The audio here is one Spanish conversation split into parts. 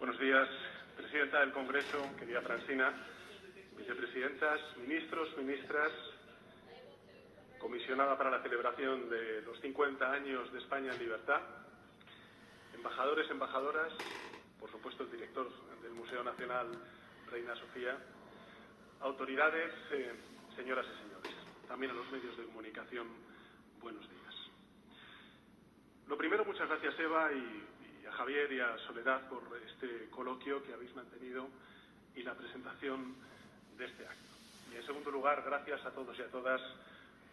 Buenos días, presidenta del Congreso, querida Francina, vicepresidentas, ministros, ministras, comisionada para la celebración de los 50 años de España en libertad, embajadores, embajadoras, por supuesto el director del Museo Nacional, Reina Sofía, autoridades, señoras y señores, también a los medios de comunicación, buenos días. Lo primero, muchas gracias Eva y a Javier y a Soledad por este coloquio que habéis mantenido y la presentación de este acto. Y en segundo lugar, gracias a todos y a todas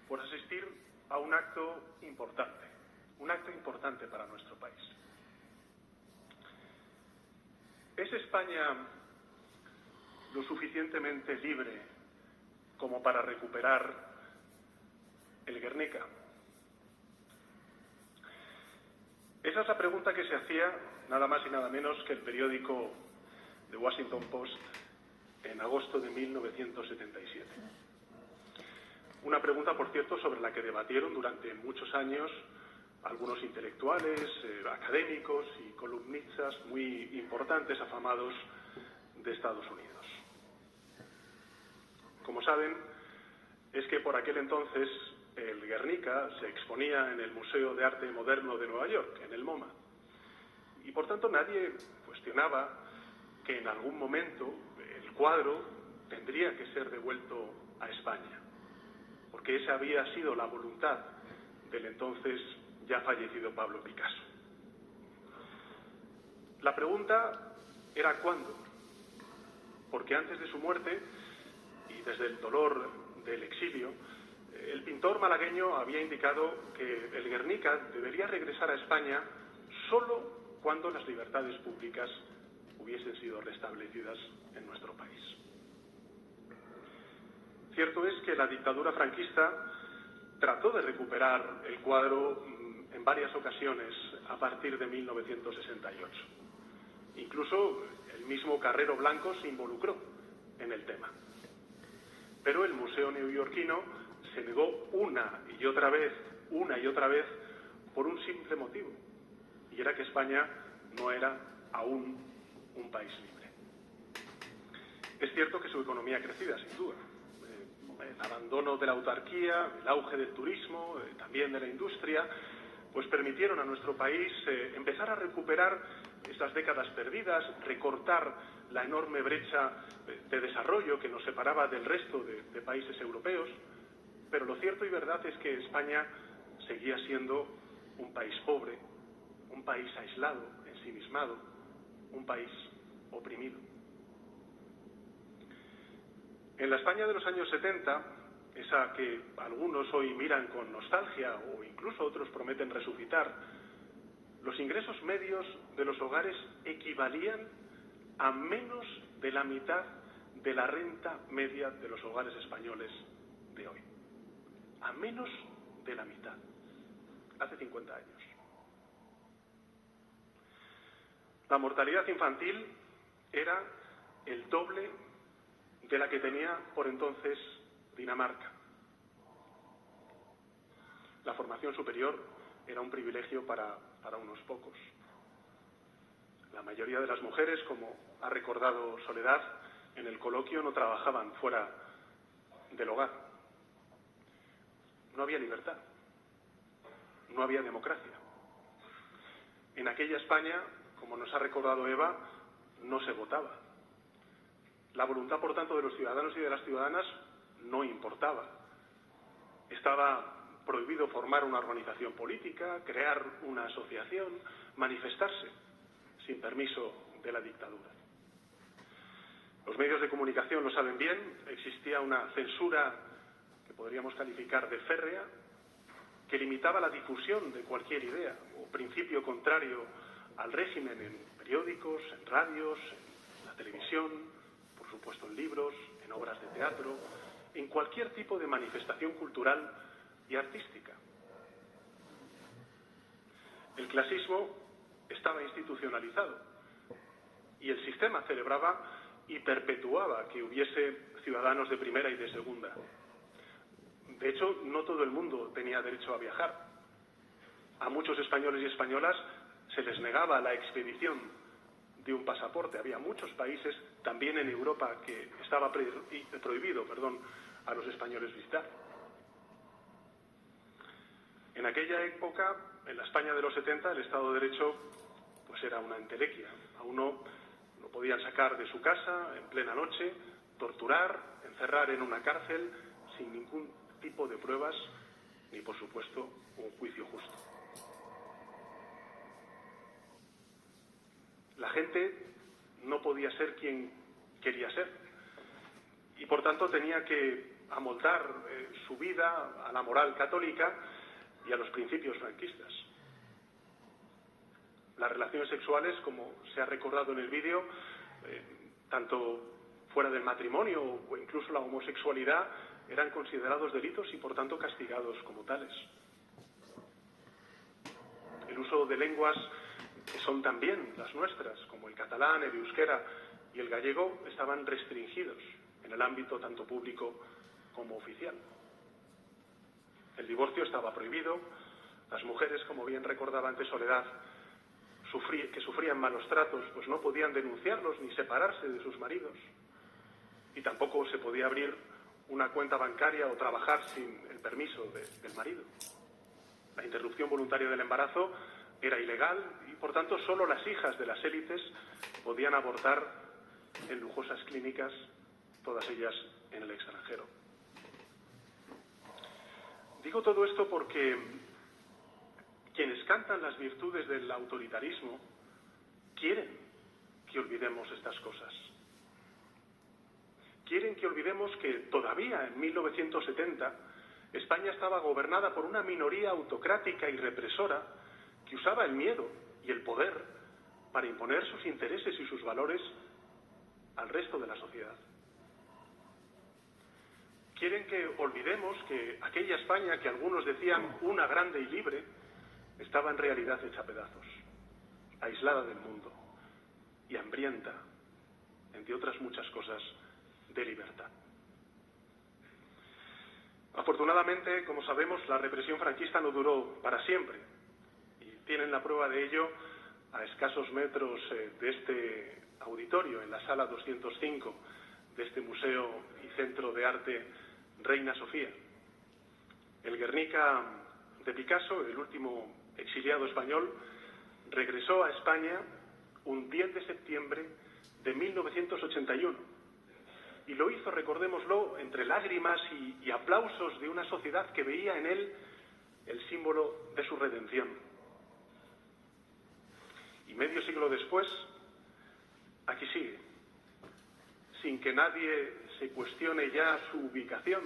por asistir a un acto importante para nuestro país. ¿Es España lo suficientemente libre como para recuperar el Guernica? Esa es la pregunta que se hacía nada más y nada menos que el periódico The Washington Post en agosto de 1977. Una pregunta, por cierto, sobre la que debatieron durante muchos años algunos intelectuales, académicos y columnistas muy importantes, afamados de Estados Unidos. Como saben, es que por aquel entonces el Guernica se exponía en el Museo de Arte Moderno de Nueva York, en el MoMA. Y por tanto nadie cuestionaba que en algún momento el cuadro tendría que ser devuelto a España, porque esa había sido la voluntad del entonces ya fallecido Pablo Picasso. La pregunta era ¿cuándo? Porque antes de su muerte y desde el dolor del exilio, el pintor malagueño había indicado que el Guernica debería regresar a España solo cuando las libertades públicas hubiesen sido restablecidas en nuestro país. Cierto es que la dictadura franquista trató de recuperar el cuadro en varias ocasiones a partir de 1968. Incluso el mismo Carrero Blanco se involucró en el tema. Pero el Museo Neoyorquino se negó una y otra vez, por un simple motivo, y era que España no era aún un país libre. Es cierto que su economía crecida, sin duda. El abandono de la autarquía, el auge del turismo, también de la industria, pues permitieron a nuestro país empezar a recuperar esas décadas perdidas, recortar la enorme brecha de desarrollo que nos separaba del resto de países europeos. Pero lo cierto y verdad es que España seguía siendo un país pobre, un país aislado, ensimismado, un país oprimido. En la España de los años 70, esa que algunos hoy miran con nostalgia o incluso otros prometen resucitar, los ingresos medios de los hogares equivalían a menos de la mitad de la renta media de los hogares españoles de hoy. A menos de la mitad, hace 50 años. La mortalidad infantil era el doble de la que tenía por entonces Dinamarca. La formación superior era un privilegio para unos pocos. La mayoría de las mujeres, como ha recordado Soledad en el coloquio, no trabajaban fuera del hogar. No había libertad, no había democracia. En aquella España, como nos ha recordado Eva, no se votaba. La voluntad, por tanto, de los ciudadanos y de las ciudadanas no importaba. Estaba prohibido formar una organización política, crear una asociación, manifestarse sin permiso de la dictadura. Los medios de comunicación lo saben bien, existía una censura que podríamos calificar de férrea, que limitaba la difusión de cualquier idea o principio contrario al régimen en periódicos, en radios, en la televisión, por supuesto en libros, en obras de teatro, en cualquier tipo de manifestación cultural y artística. El clasismo estaba institucionalizado y el sistema celebraba y perpetuaba que hubiese ciudadanos de primera y de segunda. De hecho, no todo el mundo tenía derecho a viajar. A muchos españoles y españolas se les negaba la expedición de un pasaporte. Había muchos países, también en Europa, que estaba prohibido a los españoles visitar. En aquella época, en la España de los 70, el Estado de Derecho pues era una entelequia. A uno lo podían sacar de su casa en plena noche, torturar, encerrar en una cárcel sin ningún tipo de pruebas ni, por supuesto, un juicio justo. La gente no podía ser quien quería ser y, por tanto, tenía que amoldar su vida a la moral católica y a los principios franquistas. Las relaciones sexuales, como se ha recordado en el vídeo, tanto fuera del matrimonio o incluso la homosexualidad, eran considerados delitos y, por tanto, castigados como tales. El uso de lenguas que son también las nuestras, como el catalán, el euskera y el gallego, estaban restringidos en el ámbito tanto público como oficial. El divorcio estaba prohibido. Las mujeres, como bien recordaba antes Soledad, que sufrían malos tratos, pues no podían denunciarlos ni separarse de sus maridos. Y tampoco se podía abrir una cuenta bancaria o trabajar sin el permiso del marido. La interrupción voluntaria del embarazo era ilegal y, por tanto, solo las hijas de las élites podían abortar en lujosas clínicas, todas ellas en el extranjero. Digo todo esto porque quienes cantan las virtudes del autoritarismo quieren que olvidemos estas cosas. Quieren que olvidemos que todavía en 1970 España estaba gobernada por una minoría autocrática y represora que usaba el miedo y el poder para imponer sus intereses y sus valores al resto de la sociedad. Quieren que olvidemos que aquella España que algunos decían una grande y libre estaba en realidad hecha pedazos, aislada del mundo y hambrienta, entre otras muchas cosas, de libertad. Afortunadamente, como sabemos, la represión franquista no duró para siempre y tienen la prueba de ello a escasos metros de este auditorio, en la sala 205 de este Museo y Centro de Arte Reina Sofía. El Guernica de Picasso, el último exiliado español, regresó a España un 10 de septiembre de 1981. Y lo hizo, recordémoslo, entre lágrimas y aplausos de una sociedad que veía en él el símbolo de su redención. Y medio siglo después, aquí sigue, sin que nadie se cuestione ya su ubicación,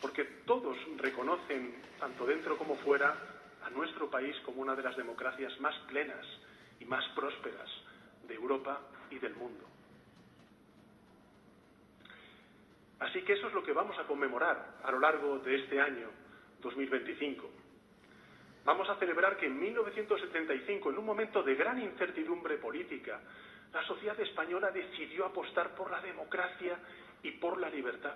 porque todos reconocen, tanto dentro como fuera, a nuestro país como una de las democracias más plenas y más prósperas de Europa y del mundo. Así que eso es lo que vamos a conmemorar a lo largo de este año 2025. Vamos a celebrar que en 1975, en un momento de gran incertidumbre política, la sociedad española decidió apostar por la democracia y por la libertad.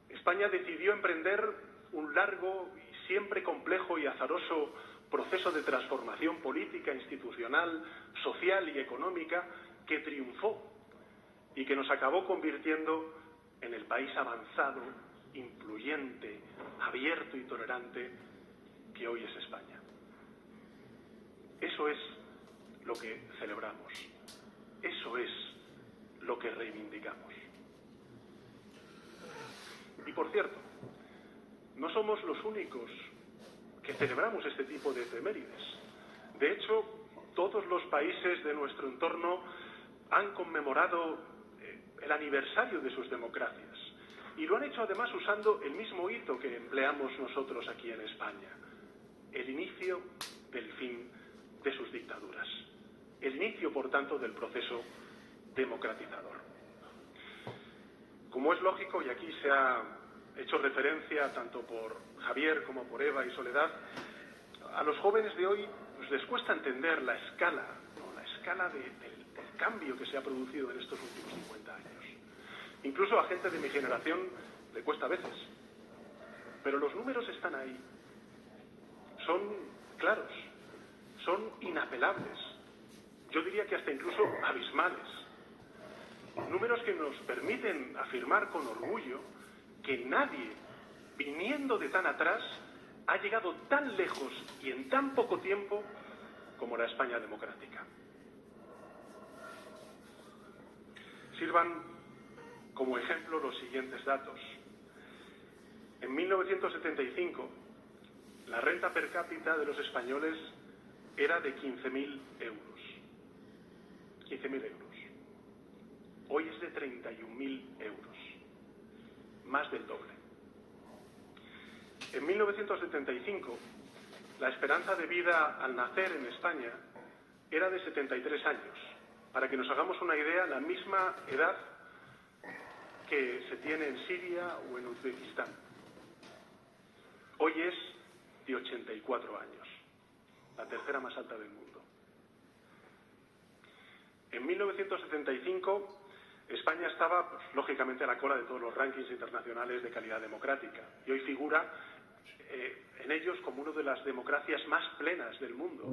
España decidió emprender un largo y siempre complejo y azaroso proceso de transformación política, institucional, social y económica que triunfó y que nos acabó convirtiendo en el país avanzado, influyente, abierto y tolerante que hoy es España. Eso es lo que celebramos. Eso es lo que reivindicamos. Y por cierto, no somos los únicos que celebramos este tipo de efemérides. De hecho, todos los países de nuestro entorno han conmemorado el aniversario de sus democracias. Y lo han hecho además usando el mismo hito que empleamos nosotros aquí en España. El inicio del fin de sus dictaduras. El inicio, por tanto, del proceso democratizador. Como es lógico, y aquí se ha hecho referencia tanto por Javier como por Eva y Soledad, a los jóvenes de hoy pues, les cuesta entender la escala, ¿no? La escala del cambio que se ha producido en estos últimos 50 años. Incluso a gente de mi generación le cuesta a veces. Pero los números están ahí. Son claros. son inapelables. Yo diría que hasta incluso abismales. Números que nos permiten afirmar con orgullo que nadie, viniendo de tan atrás, ha llegado tan lejos y en tan poco tiempo como la España democrática. Sirvan como ejemplo los siguientes datos. En 1975, la renta per cápita de los españoles era de 15.000 euros. 15.000 euros. Hoy es de 31.000 euros. Más del doble. En 1975, la esperanza de vida al nacer en España era de 73 años. Para que nos hagamos una idea, la misma edad que se tiene en Siria o en Uzbekistán. Hoy es de 84 años, la tercera más alta del mundo. En 1975, España estaba, pues, lógicamente, a la cola de todos los rankings internacionales de calidad democrática y hoy figura en ellos como una de las democracias más plenas del mundo,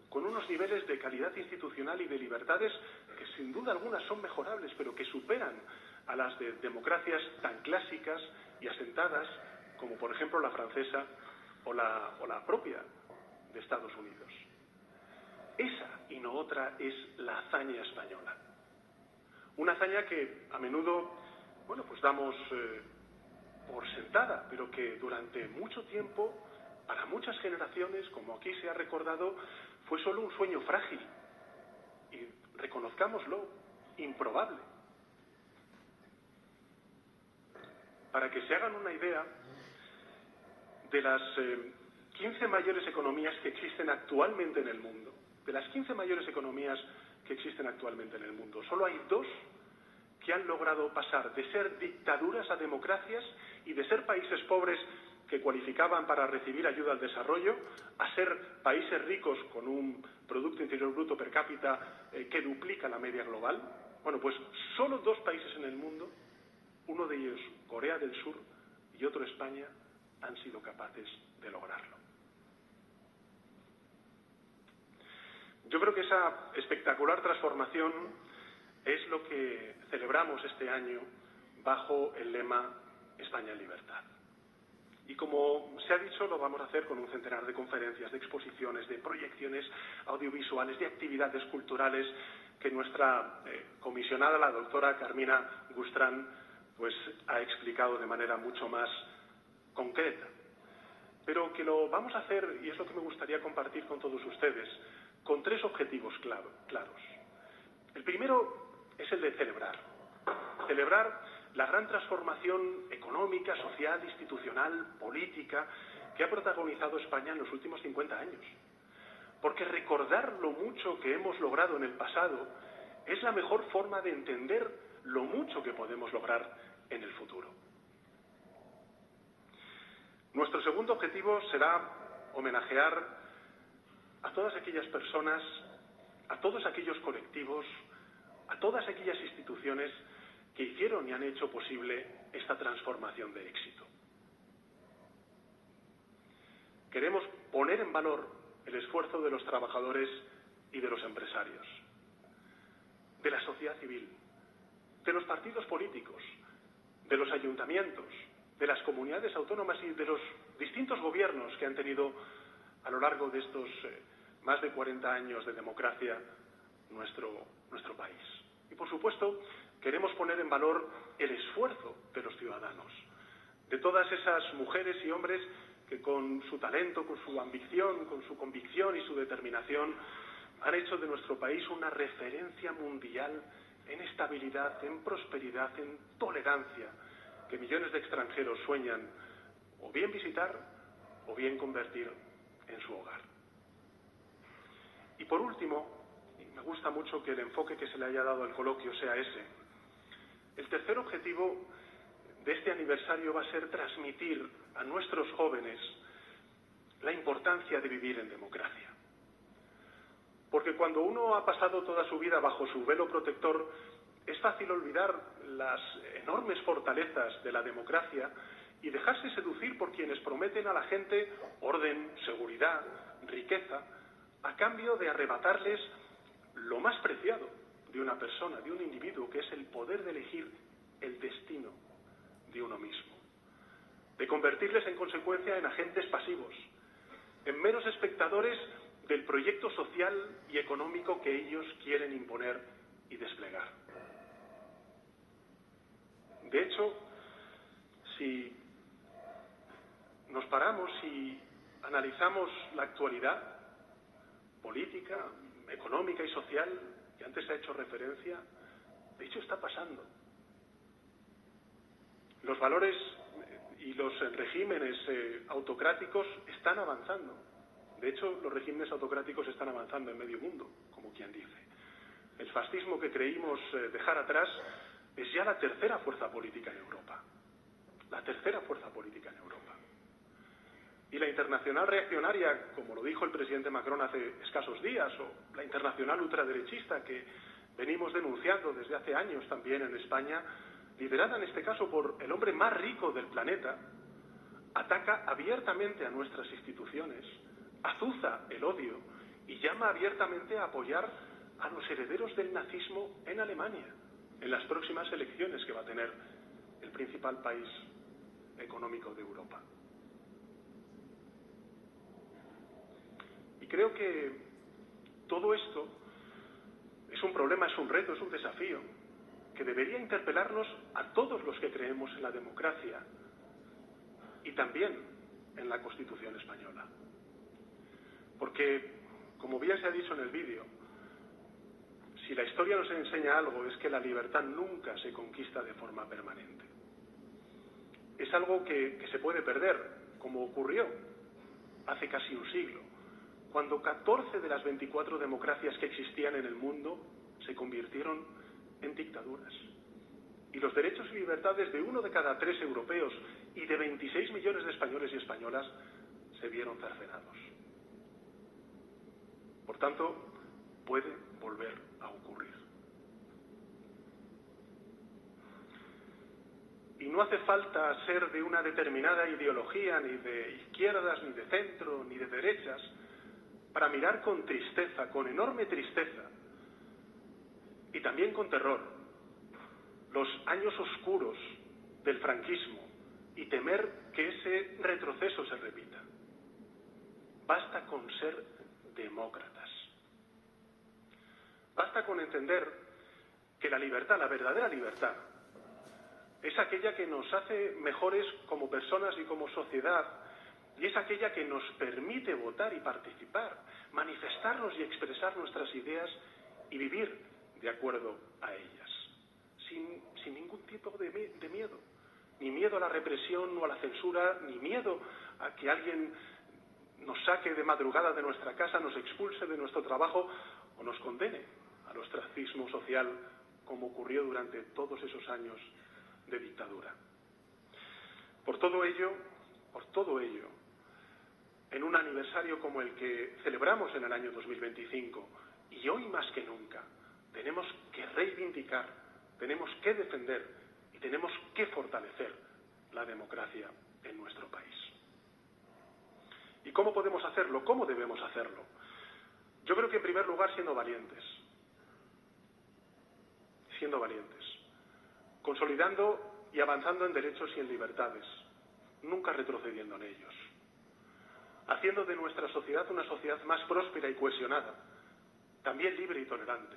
con unos niveles de calidad institucional y de libertades que sin duda algunas son mejorables, pero que superan a las de democracias tan clásicas y asentadas como por ejemplo la francesa o la propia de Estados Unidos. Esa y no otra es la hazaña española. Una hazaña que a menudo, bueno, pues damos por sentada, pero que durante mucho tiempo, para muchas generaciones, como aquí se ha recordado, fue solo un sueño frágil y, reconozcámoslo, improbable. Para que se hagan una idea, de las 15 mayores economías que existen actualmente en el mundo, de las 15 mayores economías que existen actualmente en el mundo, solo hay 2 que han logrado pasar de ser dictaduras a democracias y de ser países pobres que cualificaban para recibir ayuda al desarrollo a ser países ricos con un Producto Interior Bruto per cápita que duplica la media global. Bueno, pues solo 2 países en el mundo, uno de ellos Corea del Sur y otro España, han sido capaces de lograrlo. Yo creo que esa espectacular transformación es lo que celebramos este año bajo el lema España en libertad. Y como se ha dicho, lo vamos a hacer con un centenar de conferencias, de exposiciones, de proyecciones audiovisuales, de actividades culturales que nuestra comisionada, la doctora Carmina Gustrán, pues ha explicado de manera mucho más concreta. Pero que lo vamos a hacer, y es lo que me gustaría compartir con todos ustedes, con 3 objetivos claros. El primero es el de celebrar la gran transformación económica, social, institucional, política que ha protagonizado España en los últimos 50 años. Porque recordar lo mucho que hemos logrado en el pasado es la mejor forma de entender lo mucho que podemos lograr en el futuro. Nuestro segundo objetivo será homenajear a todas aquellas personas, a todos aquellos colectivos, a todas aquellas instituciones que hicieron y han hecho posible esta transformación de éxito. Queremos poner en valor el esfuerzo de los trabajadores y de los empresarios, de la sociedad civil, de los partidos políticos, de los ayuntamientos, de las comunidades autónomas y de los distintos gobiernos que han tenido a lo largo de estos más de 40 años de democracia nuestro país. Y por supuesto, queremos poner en valor el esfuerzo de los ciudadanos, de todas esas mujeres y hombres que con su talento, con su ambición, con su convicción y su determinación han hecho de nuestro país una referencia mundial en estabilidad, en prosperidad, en tolerancia, que millones de extranjeros sueñan o bien visitar o bien convertir en su hogar. Y por último, y me gusta mucho que el enfoque que se le haya dado al coloquio sea ese, el tercer objetivo de este aniversario va a ser transmitir a nuestros jóvenes la importancia de vivir en democracia. Porque cuando uno ha pasado toda su vida bajo su velo protector, es fácil olvidar las enormes fortalezas de la democracia y dejarse seducir por quienes prometen a la gente orden, seguridad, riqueza, a cambio de arrebatarles lo más preciado de una persona, de un individuo, que es el poder de elegir el destino de uno mismo, de convertirles en consecuencia en agentes pasivos, en meros espectadores del proyecto social y económico que ellos quieren imponer y desplegar. De hecho, si nos paramos y analizamos la actualidad política, económica y social, que antes se ha hecho referencia, de hecho está pasando. Los valores y los regímenes autocráticos están avanzando. De hecho, los regímenes autocráticos están avanzando en medio mundo, como quien dice. El fascismo que creímos dejar atrás es ya la tercera fuerza política en Europa. La tercera fuerza política en Europa. Y la internacional reaccionaria, como lo dijo el presidente Macron hace escasos días, o la internacional ultraderechista que venimos denunciando desde hace años también en España, liderada en este caso por el hombre más rico del planeta, ataca abiertamente a nuestras instituciones, azuza el odio y llama abiertamente a apoyar a los herederos del nazismo en Alemania, en las próximas elecciones que va a tener el principal país económico de Europa. Y creo que todo esto es un problema, es un reto, es un desafío que debería interpelarnos a todos los que creemos en la democracia y también en la Constitución española. Porque, como bien se ha dicho en el vídeo, si la historia nos enseña algo es que la libertad nunca se conquista de forma permanente. Es algo que se puede perder, como ocurrió hace casi un siglo, cuando 14 de las 24 democracias que existían en el mundo se convirtieron en dictaduras. Y los derechos y libertades de 1 de cada 3 europeos y de 26 millones de españoles y españolas se vieron cercenados. Por tanto, puede volver a ocurrir. Y no hace falta ser de una determinada ideología, ni de izquierdas, ni de centro, ni de derechas, para mirar con tristeza, con enorme tristeza, y también con terror, los años oscuros del franquismo y temer que ese retroceso se repita. Basta con ser demócratas. Basta con entender que la libertad, la verdadera libertad, es aquella que nos hace mejores como personas y como sociedad, y es aquella que nos permite votar y participar, manifestarnos y expresar nuestras ideas y vivir de acuerdo a ellas, sin ningún tipo de miedo. Ni miedo a la represión o a la censura, ni miedo a que alguien nos saque de madrugada de nuestra casa, nos expulse de nuestro trabajo o nos condene al ostracismo social, como ocurrió durante todos esos años de dictadura. Por todo ello, en un aniversario como el que celebramos en el año 2025, y hoy más que nunca, tenemos que reivindicar, tenemos que defender y tenemos que fortalecer la democracia en nuestro país. ¿Y cómo podemos hacerlo? ¿Cómo debemos hacerlo? Yo creo que en primer lugar siendo valientes, consolidando y avanzando en derechos y en libertades, nunca retrocediendo en ellos, haciendo de nuestra sociedad una sociedad más próspera y cohesionada, también libre y tolerante,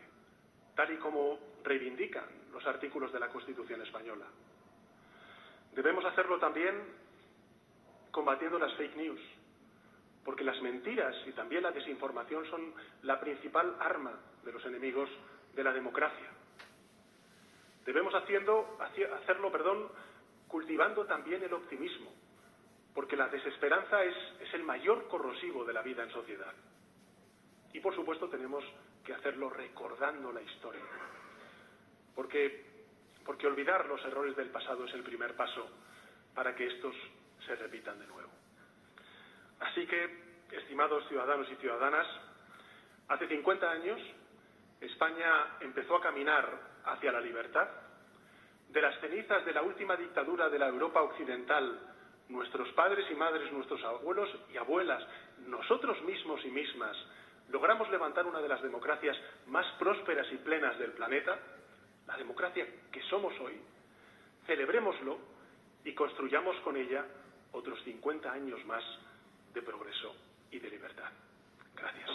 tal y como reivindican los artículos de la Constitución española. Debemos hacerlo también combatiendo las fake news, porque las mentiras y también la desinformación son la principal arma de los enemigos de la democracia. Debemos hacerlo, cultivando también el optimismo, porque la desesperanza es el mayor corrosivo de la vida en sociedad. Y por supuesto tenemos que hacerlo recordando la historia, porque olvidar los errores del pasado es el primer paso para que estos se repitan de nuevo. Así que, estimados ciudadanos y ciudadanas, hace 50 años España empezó a caminar hacia la libertad. De las cenizas de la última dictadura de la Europa occidental, nuestros padres y madres, nuestros abuelos y abuelas, nosotros mismos y mismas, logramos levantar una de las democracias más prósperas y plenas del planeta, la democracia que somos hoy, celebrémoslo y construyamos con ella otros 50 años más de progreso y de libertad. Gracias.